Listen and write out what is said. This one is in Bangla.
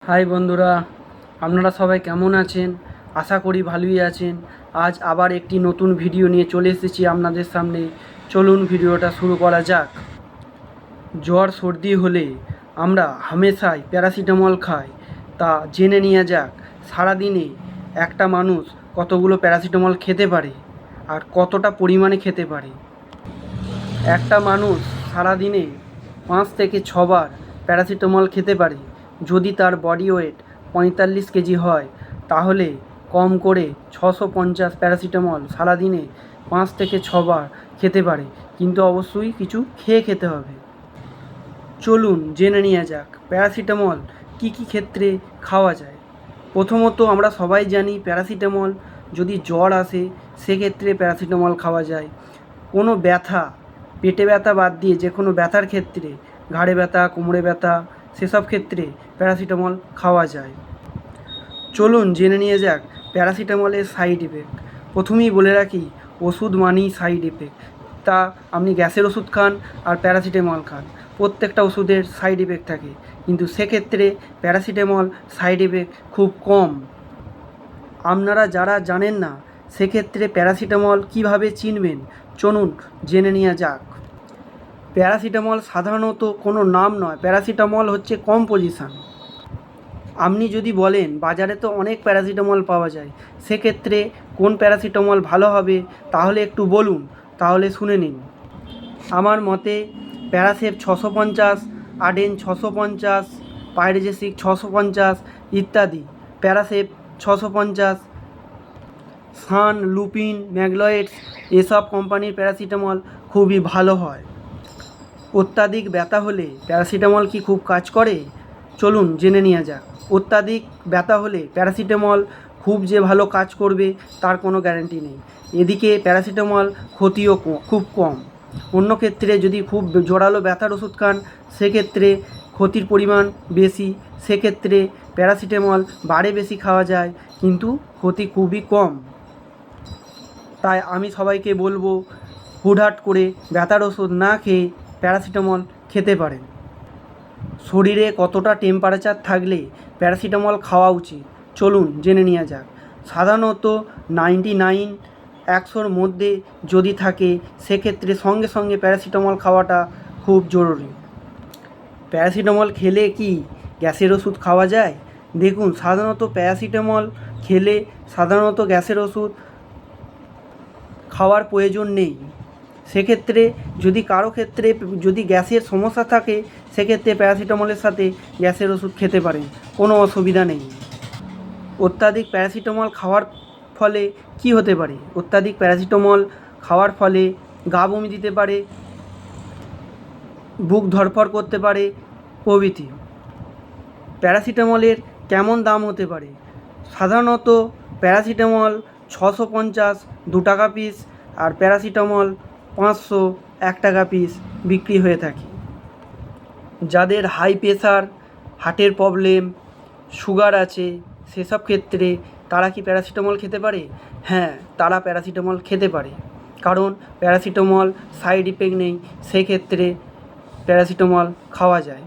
হাই বন্ধুরা, আপনারা সবাই কেমন আছেন? আশা করি ভালোই আছেন। আজ আবার একটি নতুন ভিডিও নিয়ে চলে এসেছি আপনাদের সামনে। চলুন ভিডিওটা শুরু করা যাক। জ্বর সর্দি হলে আমরা হামেশাই প্যারাসিটামল খাই, তা জেনে নেওয়া যাক সারাদিনে একটা মানুষ কতগুলো প্যারাসিটামল খেতে পারে আর কতটা পরিমাণে খেতে পারে। একটা মানুষ সারাদিনে 5 থেকে 6 বার প্যারাসিটামল খেতে পারে। যদি তার বডি ওয়েট 45 কেজি হয় তাহলে কম করে 650 প্যারাসিটামল সারাদিনে 5 থেকে 6 বার খেতে পারে, কিন্তু অবশ্যই কিছু খেয়ে খেতে হবে। চলুন জেনে নেওয়া যাক প্যারাসিটামল কী কী ক্ষেত্রে খাওয়া যায়। প্রথমত আমরা সবাই জানি প্যারাসিটামল যদি জ্বর আসে সেক্ষেত্রে প্যারাসিটামল খাওয়া যায়। কোনো ব্যথা, পেটে ব্যথা বাদ দিয়ে যে কোনো ব্যথার ক্ষেত্রে, ঘাড়ে ব্যথা, কোমরে ব্যথা, সেসব ক্ষেত্রে প্যারাসিটামল খাওয়া যায়। চলুন জেনে নিয়ে যাক প্যারাসিটামলের সাইড ইফেক্ট। প্রথমেই বলে রাখি, ওষুধ মানেই সাইড ইফেক্ট। তা আপনি গ্যাসের ওষুধ খান আর প্যারাসিটামল খান, প্রত্যেকটা ওষুধের সাইড ইফেক্ট থাকে, কিন্তু সেক্ষেত্রে প্যারাসিটামল সাইড ইফেক্ট খুব কম। আপনারা যারা জানেন না সেক্ষেত্রে প্যারাসিটামল কিভাবে চিনবেন, চলুন জেনে নেওয়া যাক। প্যারাসিটামল সাধারণত কোনো নাম নয়, প্যারাসিটামল হচ্ছে কম্পোজিশন। আপনি যদি বলেন বাজারে তো অনেক প্যারাসিটামল পাওয়া যায়, সেক্ষেত্রে কোন প্যারাসিটামল ভালো হবে তাহলে একটু বলুন, তাহলে শুনে নিন। আমার মতে প্যারাসেপ 650, আডেন 650, পাইরোজেসিক 650 ইত্যাদি। প্যারাসেপ 650, সান, লুপিন, ম্যাগলয়েডস এসব কোম্পানির প্যারাসিটামল খুবই ভালো হয়। অত্যাধিক ব্যথা হলে প্যারাসিটামল কি খুব কাজ করে? চলুন জেনে নেওয়া যাক। অত্যাধিক ব্যথা হলে প্যারাসিটামল খুব যে ভালো কাজ করবে তার কোনো গ্যারান্টি নেই। এদিকে প্যারাসিটামল ক্ষতিও খুব কম। অন্য ক্ষেত্রে যদি খুব জোরালো ব্যথার ওষুধ খান সেক্ষেত্রে ক্ষতির পরিমাণ বেশি, সেক্ষেত্রে প্যারাসিটামল বারে বেশি খাওয়া যায় কিন্তু ক্ষতি খুবই কম। তাই আমি সবাইকে বলবো হুটহাট করে ব্যথার ওষুধ না খেয়ে প্যারাসিটামল খেতে পারেন। শরীরে কতটা টেম্পারেচার থাকলে প্যারাসিটামল খাওয়া উচিত চলুন জেনে নেওয়া যাক। সাধারণত 99, 100-র মধ্যে যদি থাকে সেক্ষেত্রে সঙ্গে সঙ্গে প্যারাসিটামল খাওয়াটা খুব জরুরি। প্যারাসিটামল খেলে কি গ্যাসের ওষুধ খাওয়া যায়? দেখুন, সাধারণত প্যারাসিটামল খেলে সাধারণত গ্যাসের ওষুধ খাওয়ার প্রয়োজন নেই। সেক্ষেত্রে যদি কারো ক্ষেত্রে যদি গ্যাসের সমস্যা থাকে সেক্ষেত্রে প্যারাসিটামলের সাথে গ্যাসের ওষুধ খেতে পারেন, কোনো অসুবিধা নেই। অত্যাধিক প্যারাসিটামল খাওয়ার ফলে কি হতে পারে? অত্যাধিক প্যারাসিটামল খাওয়ার ফলে গা বমি দিতে পারে, বুক ধড়ফড় করতে পারে প্রভৃতি। প্যারাসিটামলের কেমন দাম হতে পারে? সাধারণত প্যারাসিটামল 650 2 টাকা পিস আর প্যারাসিটামল 500 1 টাকা পিস বিক্রি হয়ে থাকে। যাদের হাই প্রেশার, হার্টের প্রবলেম, সুগার আছে সেসব ক্ষেত্রে তারা কি প্যারাসিটামল খেতে পারে? হ্যাঁ, তারা প্যারাসিটামল খেতে পারে, কারণ প্যারাসিটামল সাইড ইফেক্ট নেই, সেক্ষেত্রে প্যারাসিটামল খাওয়া যায়।